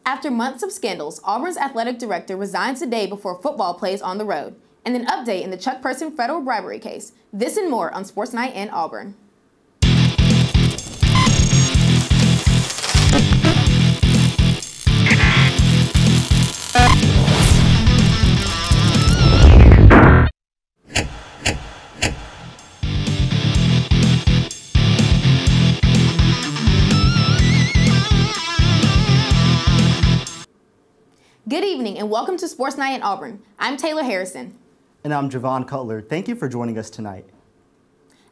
After months of scandals, Auburn's athletic director resigns today before football plays on the road. And an update in the Chuck Person federal bribery case. This and more on Sports Night in Auburn. Good evening and welcome to Sports Night in Auburn. I'm Taylor Harrison. And I'm Javon Cutler. Thank you for joining us tonight.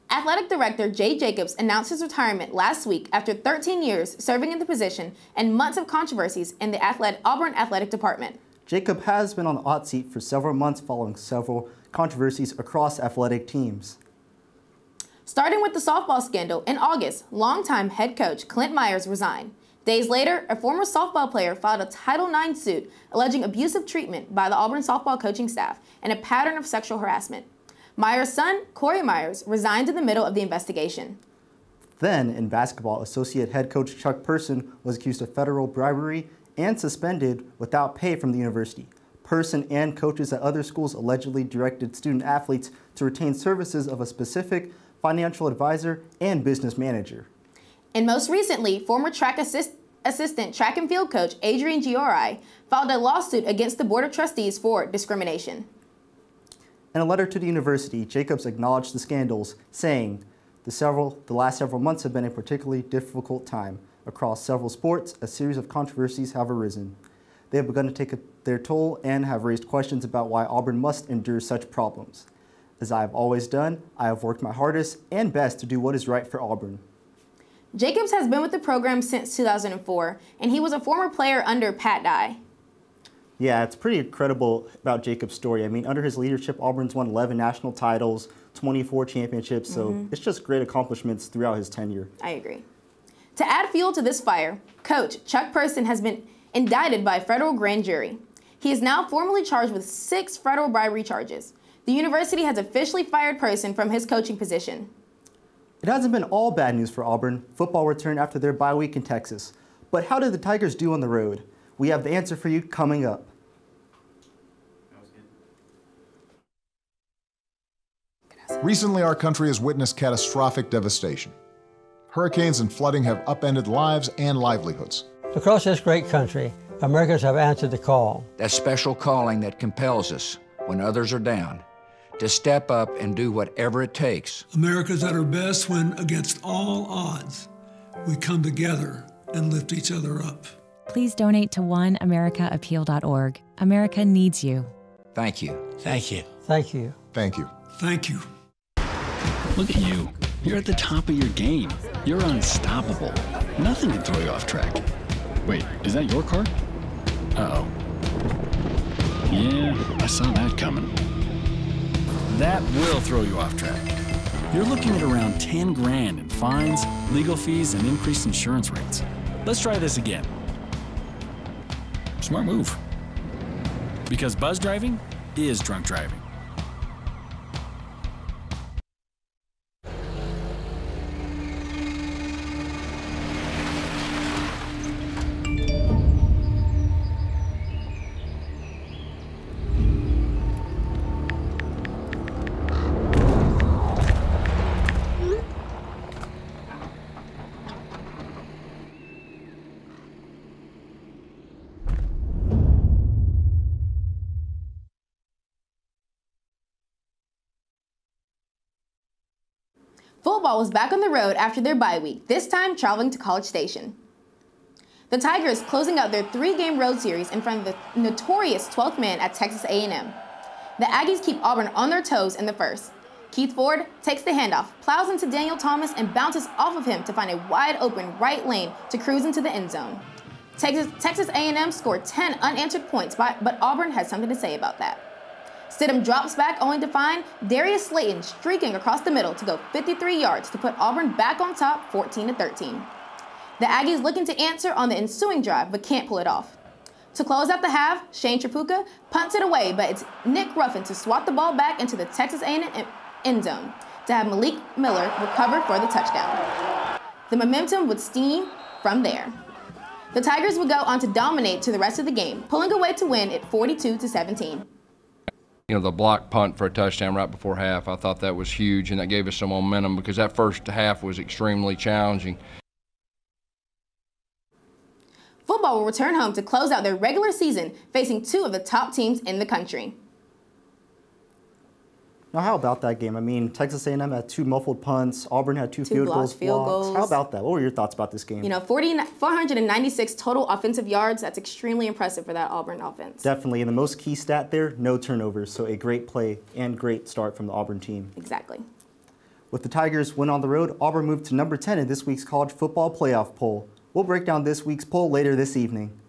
Athletic Director Jay Jacobs announced his retirement last week after 13 years serving in the position and months of controversies in the Auburn Athletic Department. Jacob has been on the hot seat for several months following several controversies across athletic teams. Starting with the softball scandal, in August, longtime head coach Clint Myers resigned. Days later, a former softball player filed a Title IX suit alleging abusive treatment by the Auburn softball coaching staff and a pattern of sexual harassment. Myers' son, Corey Myers, resigned in the middle of the investigation. Then, in basketball, associate head coach Chuck Person was accused of federal bribery and suspended without pay from the university. Person and coaches at other schools allegedly directed student athletes to retain services of a specific financial advisor and business manager. And most recently, former assistant track and field coach Adrian Giori filed a lawsuit against the Board of Trustees for discrimination. In a letter to the university, Jacobs acknowledged the scandals, saying, the last several months have been a particularly difficult time. Across several sports, a series of controversies have arisen. They have begun to take their toll and have raised questions about why Auburn must endure such problems. As I have always done, I have worked my hardest and best to do what is right for Auburn. Jacobs has been with the program since 2004, and he was a former player under Pat Dye. Yeah, it's pretty incredible about Jacobs' story. I mean, under his leadership, Auburn's won 11 national titles, 24 championships, so it's just great accomplishments throughout his tenure. I agree. To add fuel to this fire, Coach Chuck Person has been indicted by a federal grand jury. He is now formally charged with 6 federal bribery charges. The university has officially fired Person from his coaching position. It hasn't been all bad news for Auburn. Football returned after their bye week in Texas. But how did the Tigers do on the road? We have the answer for you coming up. Recently, our country has witnessed catastrophic devastation. Hurricanes and flooding have upended lives and livelihoods. Across this great country, Americans have answered the call. That special calling that compels us, when others are down, to step up and do whatever it takes. America's at our best when, against all odds, we come together and lift each other up. Please donate to oneamericaappeal.org. America needs you. Thank you. Thank you. Thank you. Thank you. Thank you. Look at you. You're at the top of your game. You're unstoppable. Nothing can throw you off track. Wait, is that your car? Uh-oh. Yeah, I saw that coming. That will throw you off track. You're looking at around 10 grand in fines, legal fees, and increased insurance rates. Let's try this again. Smart move. Because buzz driving is drunk driving. Football was back on the road after their bye week, this time traveling to College Station. The Tigers closing out their 3-game road series in front of the notorious 12th man at Texas A&M. The Aggies keep Auburn on their toes in the first. Keith Ford takes the handoff, plows into Daniel Thomas, and bounces off of him to find a wide-open right lane to cruise into the end zone. Texas A&M scored 10 unanswered points, but Auburn has something to say about that. Stidham drops back only to find Darius Slayton streaking across the middle to go 53 yards to put Auburn back on top 14-13. The Aggies looking to answer on the ensuing drive but can't pull it off. To close out the half, Shane Tripucka punts it away, but it's Nick Ruffin to swat the ball back into the Texas A&M end zone to have Malik Miller recover for the touchdown. The momentum would steam from there. The Tigers would go on to dominate to the rest of the game, pulling away to win at 42-17. You know, the block punt for a touchdown right before half, I thought that was huge, and that gave us some momentum because that first half was extremely challenging. Football will return home to close out their regular season, facing two of the top teams in the country. Now, how about that game? I mean, Texas A&M had 2 muffled punts. Auburn had 2 field goals. How about that? What were your thoughts about this game? You know, 496 total offensive yards. That's extremely impressive for that Auburn offense. Definitely. And the most key stat there, no turnovers. So a great play and great start from the Auburn team. Exactly. With the Tigers' win on the road, Auburn moved to number 10 in this week's college football playoff poll. We'll break down this week's poll later this evening.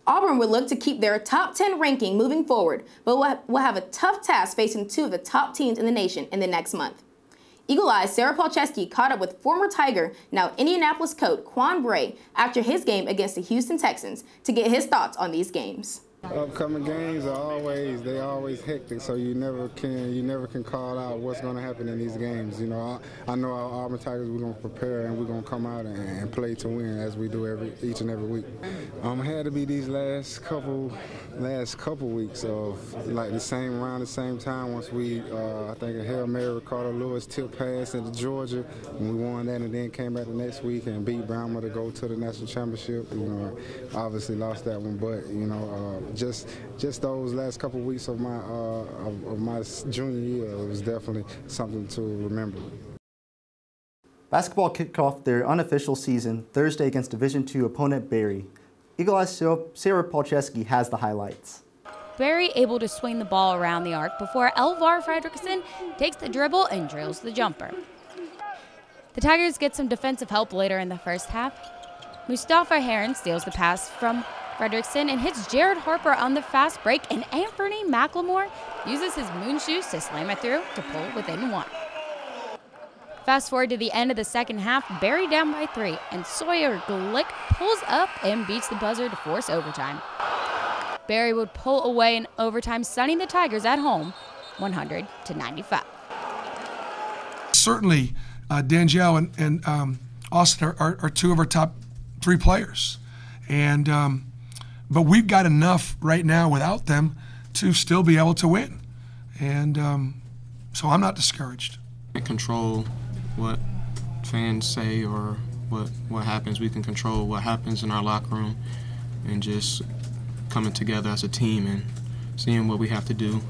Auburn would look to keep their top 10 ranking moving forward, but will have a tough task facing two of the top teams in the nation in the next month. Eagle Eye's Sarah Palczewski caught up with former Tiger, now Indianapolis coach Quan Bray after his game against the Houston Texans to get his thoughts on these games. Upcoming games are always hectic, so you never can call out what's going to happen in these games. You know, I know our Auburn Tigers, we're going to prepare and we're going to come out and play to win as we do each and every week. Had to be these last couple weeks of like the same around the same time. Once we, I think a Hail Mary Ricardo Lewis tip pass into Georgia, and we won that, and then came back the next week and beat Brownman to go to the national championship. You know, obviously lost that one, but you know. Just those last couple of weeks of my junior year, it was definitely something to remember. Basketball kicked off their unofficial season Thursday against Division II opponent Berry. Eagle Eye's Sarah Palczewski has the highlights. Berry able to swing the ball around the arc before Elvar Fredrickson takes the dribble and drills the jumper. The Tigers get some defensive help later in the first half. Mustafa Heron steals the pass from Fredrickson and hits Jared Harper on the fast break, and Anthony McLemore uses his moon shoes to slam it through to pull within 1. Fast forward to the end of the second half, Berry down by 3, and Sawyer Glick pulls up and beats the buzzer to force overtime. Berry would pull away in overtime, stunning the Tigers at home 100-95. Certainly, Dangel and Austin are 2 of our top 3 players. And but we've got enough right now without them to still be able to win. And so I'm not discouraged. We can't control what fans say or what happens. We can control what happens in our locker room and just coming together as a team and seeing what we have to do.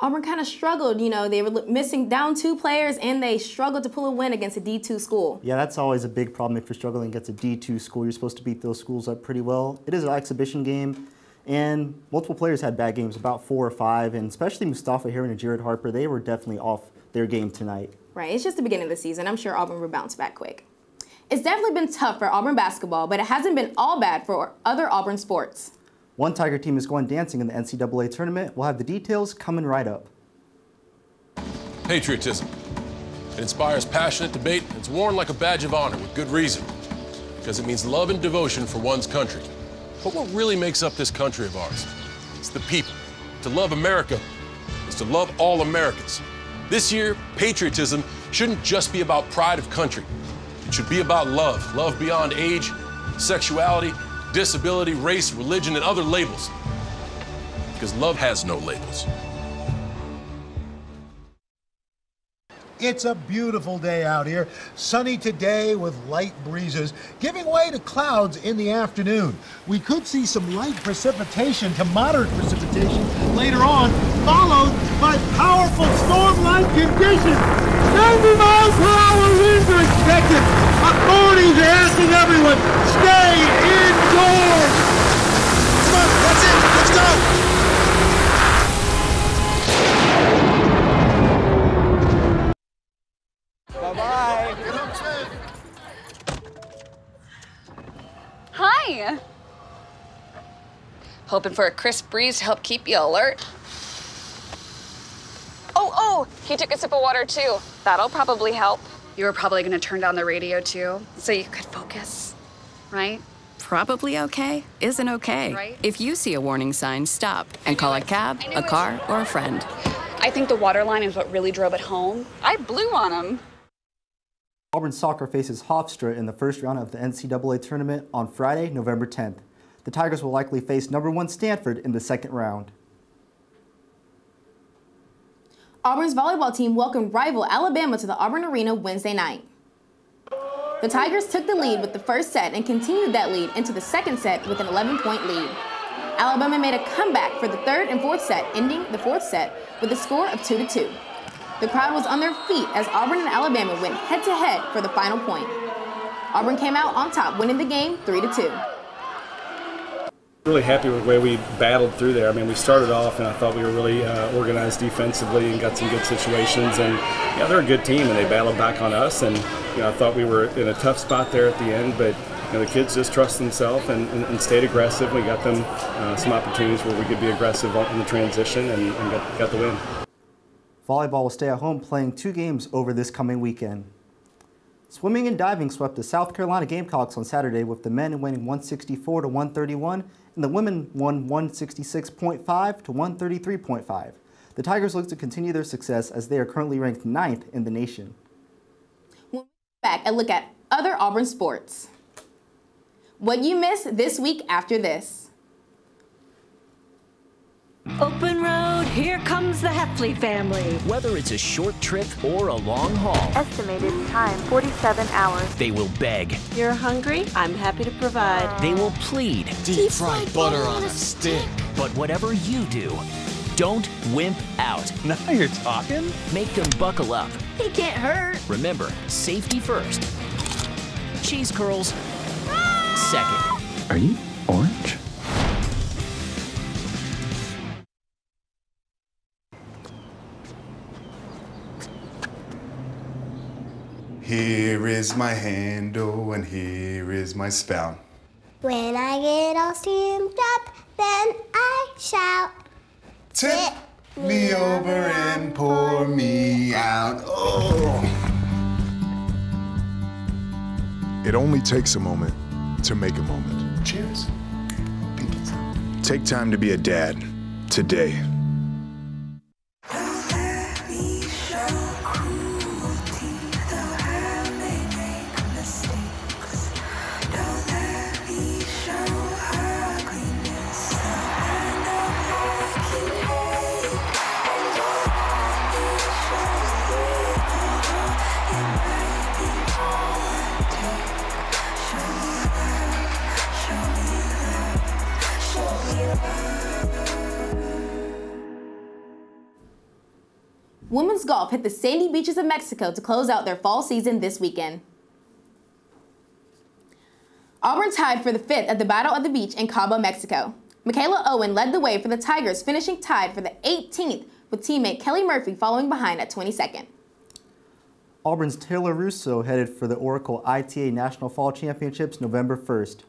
Auburn kind of struggled, you know, they were missing down 2 players and they struggled to pull a win against a D2 school. Yeah, that's always a big problem if you're struggling against a D2 school. You're supposed to beat those schools up pretty well. It is an exhibition game, and multiple players had bad games, about 4 or 5, and especially Mustafa Heron and Jared Harper, they were definitely off their game tonight. Right, it's just the beginning of the season. I'm sure Auburn will bounce back quick. It's definitely been tough for Auburn basketball, but it hasn't been all bad for other Auburn sports. One Tiger team is going dancing in the NCAA tournament. We'll have the details coming right up. Patriotism. It inspires passionate debate. It's worn like a badge of honor with good reason, because it means love and devotion for one's country. But what really makes up this country of ours? It's the people. To love America is to love all Americans. This year, patriotism shouldn't just be about pride of country. It should be about love. Love beyond age, sexuality, disability, race, religion, and other labels. Because love has no labels. It's a beautiful day out here. Sunny today with light breezes, giving way to clouds in the afternoon. We could see some light precipitation to moderate precipitation later on, followed by powerful storm-like conditions. 90 miles per hour winds are expected. Authorities are asking everyone, stay indoors. Come on, that's it. Let's go. Bye-bye. Hi. Hoping for a crisp breeze to help keep you alert. Oh, he took a sip of water too. That'll probably help. You were probably gonna turn down the radio too, so you could focus, right? Probably okay isn't okay. Right? If you see a warning sign, stop and call a cab, a car, or a friend. I think the water line is what really drove it home. I blew on him. Auburn soccer faces Hofstra in the first round of the NCAA tournament on Friday, November 10th. The Tigers will likely face #1 Stanford in the second round. Auburn's volleyball team welcomed rival Alabama to the Auburn Arena Wednesday night. The Tigers took the lead with the first set and continued that lead into the second set with an 11-point lead. Alabama made a comeback for the third and fourth set, ending the fourth set with a score of 2-2. The crowd was on their feet as Auburn and Alabama went head-to-head for the final point. Auburn came out on top, winning the game 3-2. Really happy with the way we battled through there. I mean, we started off and I thought we were really organized defensively and got some good situations. And yeah, they're a good team and they battled back on us. And I thought we were in a tough spot there at the end, but the kids just trust themselves and stayed aggressive. We got them some opportunities where we could be aggressive in the transition and got the win. Volleyball will stay at home playing 2 games over this coming weekend. Swimming and diving swept the South Carolina Gamecocks on Saturday, with the men winning 164-131 and the women won 166.5 to 133.5. The Tigers look to continue their success as they are currently ranked 9th in the nation. We'll back and look at other Auburn sports. What you missed this week after this. Open road, here comes the Heffley family. Whether it's a short trip or a long haul. Estimated time, 47 hours. They will beg. You're hungry? I'm happy to provide. They will plead. Deep fried butter on a stick. But whatever you do, don't wimp out. Now you're talking. Make them buckle up. He can't hurt. Remember, safety first. Cheese curls second. Are you orange? Here is my handle and here is my spout. When I get all steamed up, then I shout. Tip me over and pour me out. Oh. It only takes a moment to make a moment. Cheers. Take time to be a dad today. Women's golf hit the sandy beaches of Mexico to close out their fall season this weekend. Auburn tied for the 5th at the Battle of the Beach in Cabo, Mexico. Michaela Owen led the way for the Tigers, finishing tied for the 18th with teammate Kelly Murphy following behind at 22nd. Auburn's Taylor Russo headed for the Oracle ITA National Fall Championships November 1st.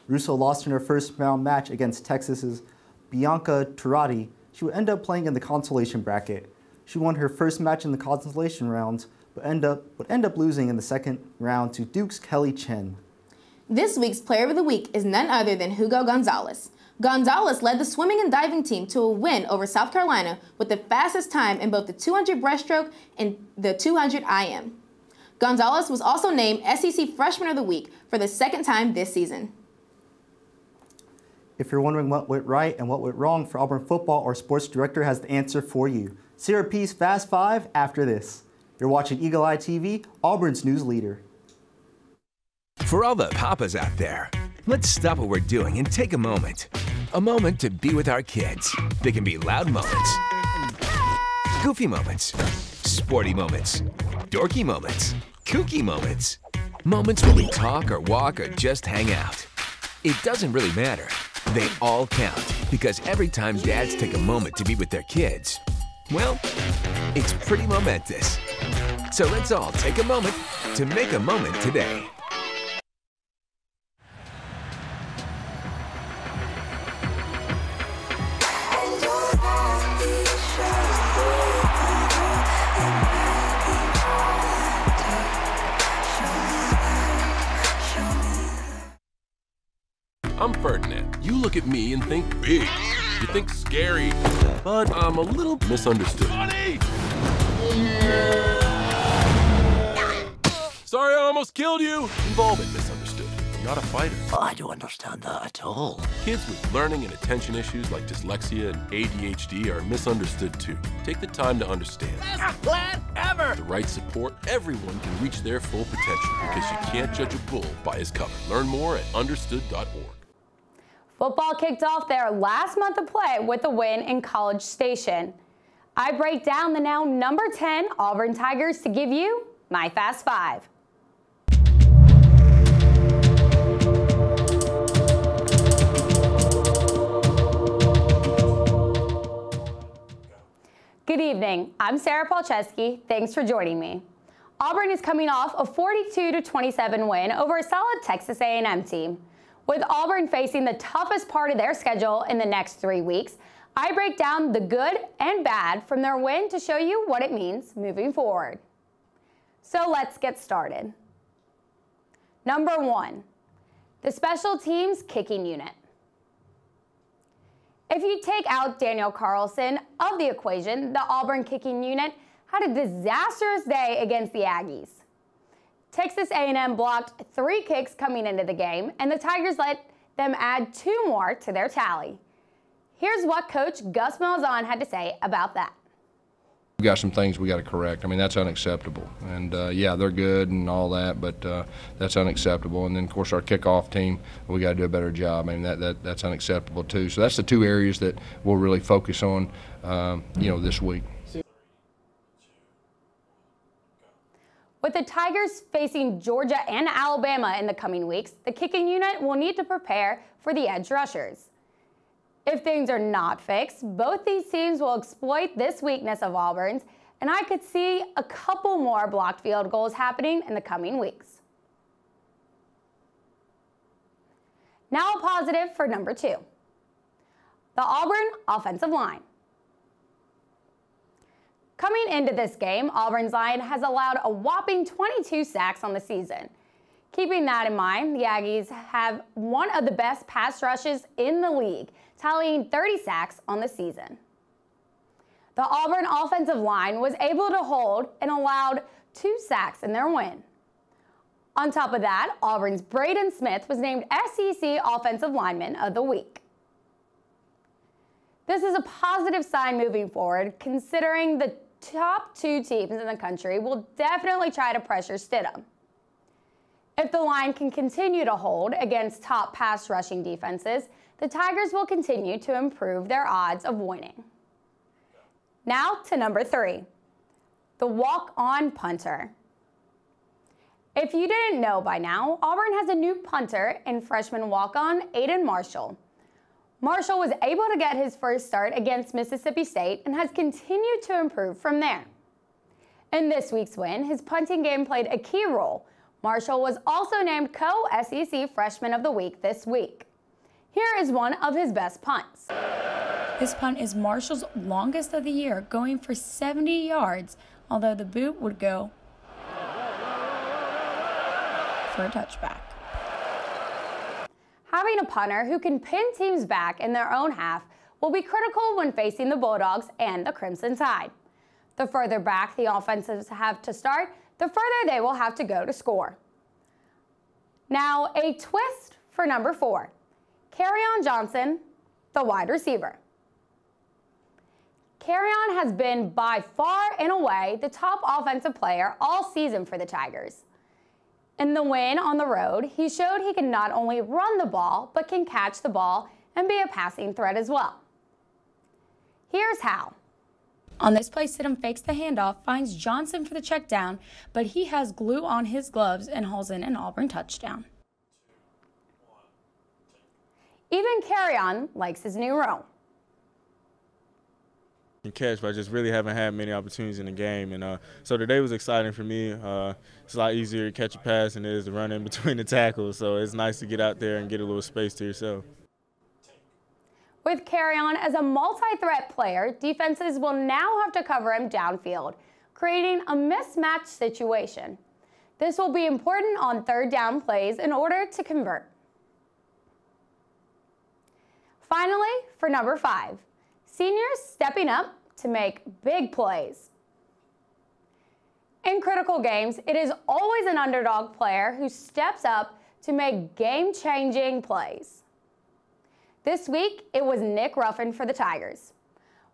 Russo lost in her first round match against Texas's Bianca Turati. She would end up playing in the consolation bracket. She won her first match in the consolation rounds, but would end up losing in the second round to Duke's Kelly Chen. This week's Player of the Week is none other than Hugo Gonzalez. Gonzalez led the swimming and diving team to a win over South Carolina with the fastest time in both the 200 breaststroke and the 200 IM. Gonzalez was also named SEC Freshman of the Week for the second time this season. If you're wondering what went right and what went wrong for Auburn football, our sports director has the answer for you. Sarah P's Fast 5 after this. You're watching Eagle Eye TV, Auburn's news leader. For all the papas out there, let's stop what we're doing and take a moment. A moment to be with our kids. They can be loud moments, goofy moments, sporty moments, dorky moments, kooky moments. Moments where we talk or walk or just hang out. It doesn't really matter. They all count, because every time dads take a moment to be with their kids, well, it's pretty momentous. So let's all take a moment to make a moment today. I'm Ferdinand. You look at me and think big. You think scary. But I'm a little misunderstood. Sorry I almost killed you. We've all been misunderstood. I'm not a fighter. I don't understand that at all. Kids with learning and attention issues like dyslexia and ADHD are misunderstood too. Take the time to understand. Best plan ever! The right support, everyone can reach their full potential because you can't judge a bull by his cover. Learn more at understood.org. Football kicked off their last month of play with a win in College Station. I break down the now number 10 Auburn Tigers to give you my Fast Five. Good evening. I'm Sarah Palczewski. Thanks for joining me. Auburn is coming off a 42-27 win over a solid Texas A&M team. With Auburn facing the toughest part of their schedule in the next 3 weeks, I break down the good and bad from their win to show you what it means moving forward. So let's get started. Number 1, the special teams kicking unit. If you take out Daniel Carlson of the equation, the Auburn kicking unit had a disastrous day against the Aggies. Texas A&M blocked 3 kicks coming into the game, and the Tigers let them add 2 more to their tally. Here's what Coach Gus Malzahn had to say about that. We've got some things we got to correct. I mean, that's unacceptable. And yeah, they're good and all that, but that's unacceptable. And then, of course, our kickoff team, we got to do a better job. I mean, that's unacceptable too. So that's the 2 areas that we'll really focus on, this week. With the Tigers facing Georgia and Alabama in the coming weeks, the kicking unit will need to prepare for the edge rushers. If things are not fixed, both these teams will exploit this weakness of Auburn's, and I could see a couple more blocked field goals happening in the coming weeks. Now a positive for number 2. The Auburn offensive line. Coming into this game, Auburn's line has allowed a whopping 22 sacks on the season. Keeping that in mind, the Aggies have one of the best pass rushes in the league, tallying 30 sacks on the season. The Auburn offensive line was able to hold and allowed 2 sacks in their win. On top of that, Auburn's Braden Smith was named SEC Offensive Lineman of the Week. This is a positive sign moving forward, considering the top 2 teams in the country will definitely try to pressure Stidham. If the line can continue to hold against top pass rushing defenses, the Tigers will continue to improve their odds of winning. Now to number 3, the walk-on punter. If you didn't know by now, Auburn has a new punter and freshman walk-on Aiden Marshall. Marshall was able to get his first start against Mississippi State and has continued to improve from there. In this week's win, his punting game played a key role. Marshall was also named co-SEC Freshman of the Week this week. Here is one of his best punts. This punt is Marshall's longest of the year, going for 70 yards, although the boot would go for a touchback. Having a punter who can pin teams back in their own half will be critical when facing the Bulldogs and the Crimson Tide. The further back the offensives have to start, the further they will have to go to score. Now a twist for number 4, Kerryon Johnson, the wide receiver. Kerryon has been by far and away the top offensive player all season for the Tigers. In the win on the road, he showed he can not only run the ball, but can catch the ball and be a passing threat as well. Here's how. On this play, Stidham fakes the handoff, finds Johnson for the check down, but he has glue on his gloves and hauls in an Auburn touchdown. Even Kerryon likes his new role. Catch, but I just really haven't had many opportunities in the game, and so today was exciting for me. It's a lot easier to catch a pass than it is to run in between the tackles, so it's nice to get out there and get a little space to yourself. With Kerryon as a multi-threat player, defenses will now have to cover him downfield, creating a mismatched situation. This will be important on 3rd down plays in order to convert. Finally, for number 5, seniors stepping up to make big plays. In critical games, it is always an underdog player who steps up to make game-changing plays. This week, it was Nick Ruffin for the Tigers.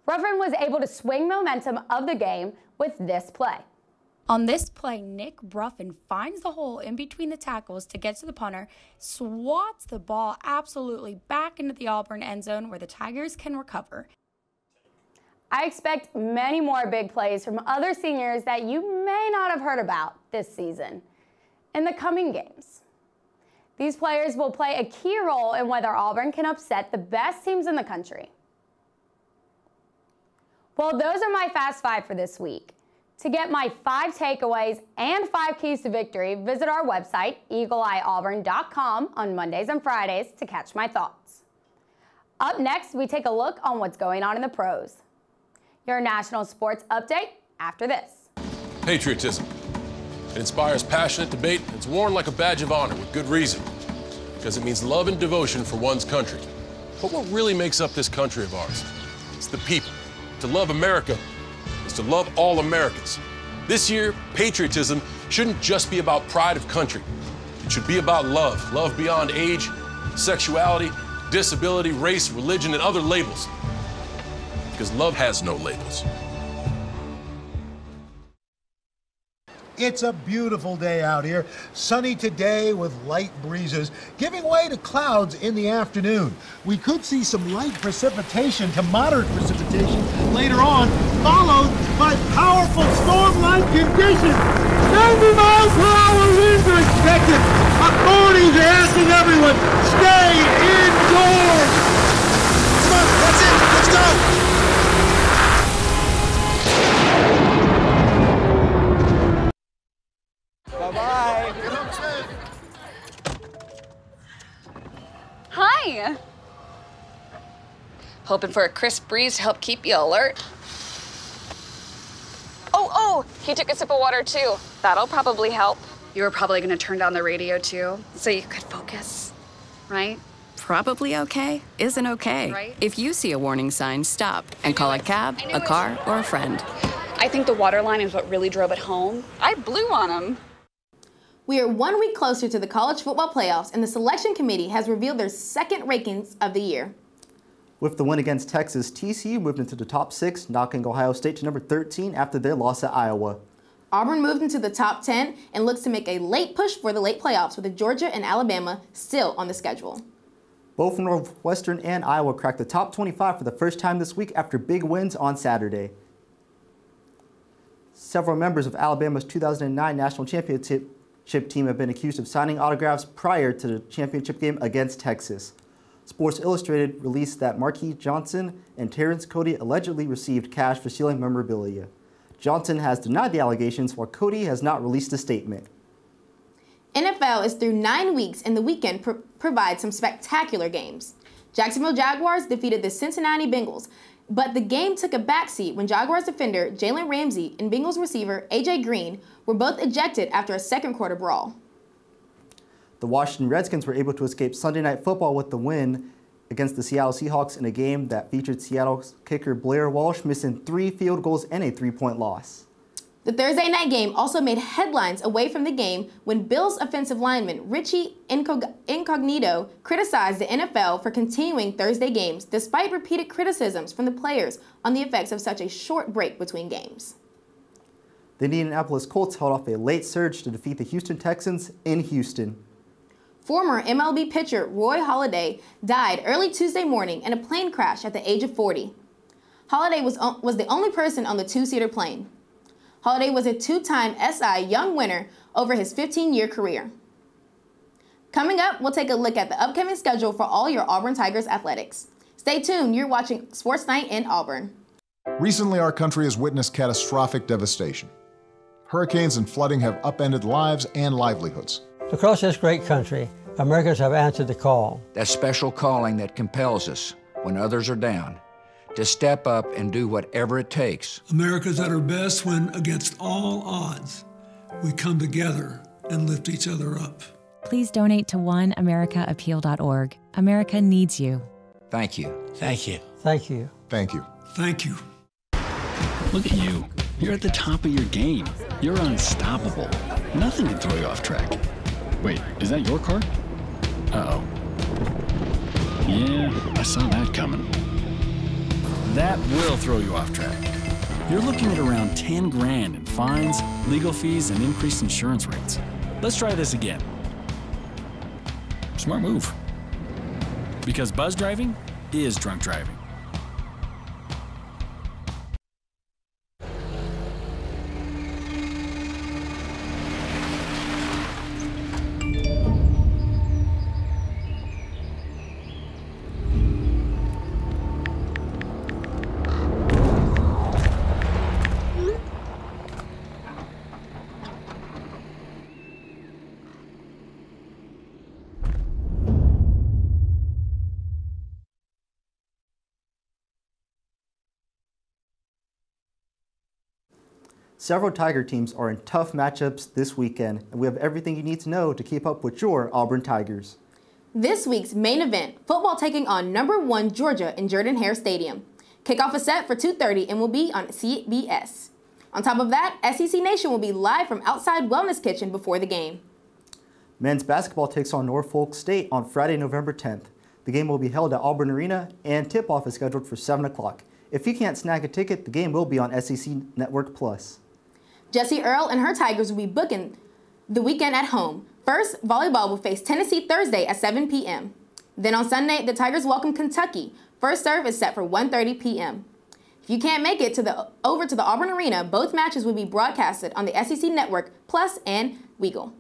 Ruffin was able to swing momentum of the game with this play. On this play, Nick Ruffin finds the hole in between the tackles to get to the punter, swats the ball absolutely back into the Auburn end zone where the Tigers can recover. I expect many more big plays from other seniors that you may not have heard about this season in the coming games. These players will play a key role in whether Auburn can upset the best teams in the country. Well, those are my Fast Five for this week. To get my 5 takeaways and 5 keys to victory, visit our website, eagleeyeauburn.com, on Mondays and Fridays to catch my thoughts. Up next, we take a look on what's going on in the pros. Your national sports update after this. Patriotism. It inspires passionate debate. It's worn like a badge of honor with good reason, because it means love and devotion for one's country. But what really makes up this country of ours? It's the people. To love America is to love all Americans. This year, patriotism shouldn't just be about pride of country. It should be about love. Love beyond age, sexuality, disability, race, religion, and other labels. Because love has no labels. It's a beautiful day out here. Sunny today with light breezes, giving way to clouds in the afternoon. We could see some light precipitation to moderate precipitation later on, followed by powerful storm-like conditions. 90 miles per hour winds are expected. Authorities are asking everyone, stay indoors. Come on, that's it. Let's go. Bye-bye. Hi. Hoping for a crisp breeze to help keep you alert. Oh, he took a sip of water too. That'll probably help. You were probably gonna turn down the radio too, so you could focus, right? Probably okay isn't okay. Right. If you see a warning sign, stop and call a cab, a car, or a friend. I think the water line is what really drove it home. I blew on him. We are 1 week closer to the college football playoffs, and the selection committee has revealed their second rankings of the year. With the win against Texas, TCU moved into the top 6, knocking Ohio State to number 13 after their loss at Iowa. Auburn moved into the top 10 and looks to make a late push for the late playoffs, with Georgia and Alabama still on the schedule. Both Northwestern and Iowa cracked the top 25 for the first time this week after big wins on Saturday. Several members of Alabama's 2009 national championship team have been accused of signing autographs prior to the championship game against Texas. Sports Illustrated released that Marquis Johnson and Terrence Cody allegedly received cash for stealing memorabilia. Johnson has denied the allegations, while Cody has not released a statement. NFL is through 9 weeks, and the weekend provides some spectacular games. Jacksonville Jaguars defeated the Cincinnati Bengals, but the game took a backseat when Jaguars defender Jalen Ramsey and Bengals receiver A.J. Green were both ejected after a second quarter brawl. The Washington Redskins were able to escape Sunday Night Football with the win against the Seattle Seahawks in a game that featured Seattle's kicker Blair Walsh missing 3 field goals and a 3-point loss. The Thursday night game also made headlines away from the game when Bills offensive lineman Richie Incognito criticized the NFL for continuing Thursday games despite repeated criticisms from the players on the effects of such a short break between games. The Indianapolis Colts held off a late surge to defeat the Houston Texans in Houston. Former MLB pitcher Roy Halladay died early Tuesday morning in a plane crash at the age of 40. Halladay was the only person on the 2-seater plane. Halladay was a 2-time SI Young winner over his 15-year career. Coming up, we'll take a look at the upcoming schedule for all your Auburn Tigers athletics. Stay tuned, you're watching Sports Night in Auburn. Recently, our country has witnessed catastrophic devastation. Hurricanes and flooding have upended lives and livelihoods. Across this great country, Americans have answered the call. That special calling that compels us, when others are down, to step up and do whatever it takes. America's at her best when, against all odds, we come together and lift each other up. Please donate to oneamericaappeal.org. America needs you. Thank you. Thank you. Thank you. Thank you. Thank you. Look at you. You're at the top of your game. You're unstoppable. Nothing can throw you off track. Wait, is that your car? Uh-oh. Yeah, I saw that coming. That will throw you off track. You're looking at around 10 grand in fines, legal fees, and increased insurance rates. Let's try this again. Smart move. Because buzz driving is drunk driving. Several Tiger teams are in tough matchups this weekend, and we have everything you need to know to keep up with your Auburn Tigers. This week's main event, football taking on #1 Georgia in Jordan-Hare Stadium. Kickoff is set for 2:30 and will be on CBS. On top of that, SEC Nation will be live from outside Wellness Kitchen before the game. Men's basketball takes on Norfolk State on Friday, November 10th. The game will be held at Auburn Arena, and tip-off is scheduled for 7 o'clock. If you can't snag a ticket, the game will be on SEC Network Plus. Jessie Earl and her Tigers will be booking the weekend at home. First, volleyball will face Tennessee Thursday at 7 p.m. Then on Sunday, the Tigers welcome Kentucky. First serve is set for 1:30 p.m. If you can't make it over to the Auburn Arena, both matches will be broadcasted on the SEC Network Plus and Weagle.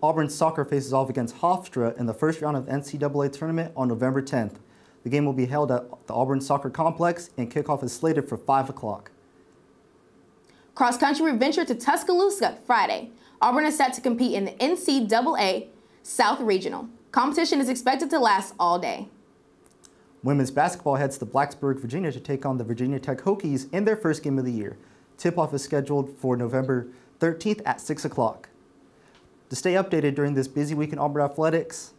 Auburn soccer faces off against Hofstra in the first round of the NCAA tournament on November 10th. The game will be held at the Auburn Soccer Complex, and kickoff is slated for 5 o'clock. Cross country will venture to Tuscaloosa Friday. Auburn is set to compete in the NCAA South Regional. Competition is expected to last all day. Women's basketball heads to Blacksburg, Virginia to take on the Virginia Tech Hokies in their first game of the year. Tip-off is scheduled for November 13th at 6 o'clock. To stay updated during this busy week in Auburn Athletics,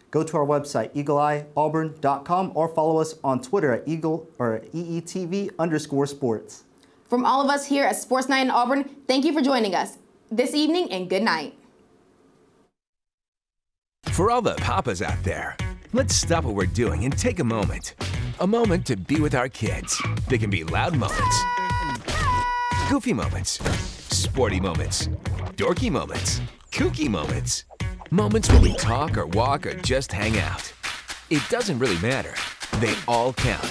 go to our website, eagleeyeauburn.com, or follow us on Twitter at EETV_sports. From all of us here at Sports Night in Auburn, thank you for joining us this evening, and good night. For all the papas out there, let's stop what we're doing and take a moment. A moment to be with our kids. They can be loud moments, goofy moments, sporty moments, dorky moments, kooky moments. Moments where we talk or walk or just hang out. It doesn't really matter. They all count.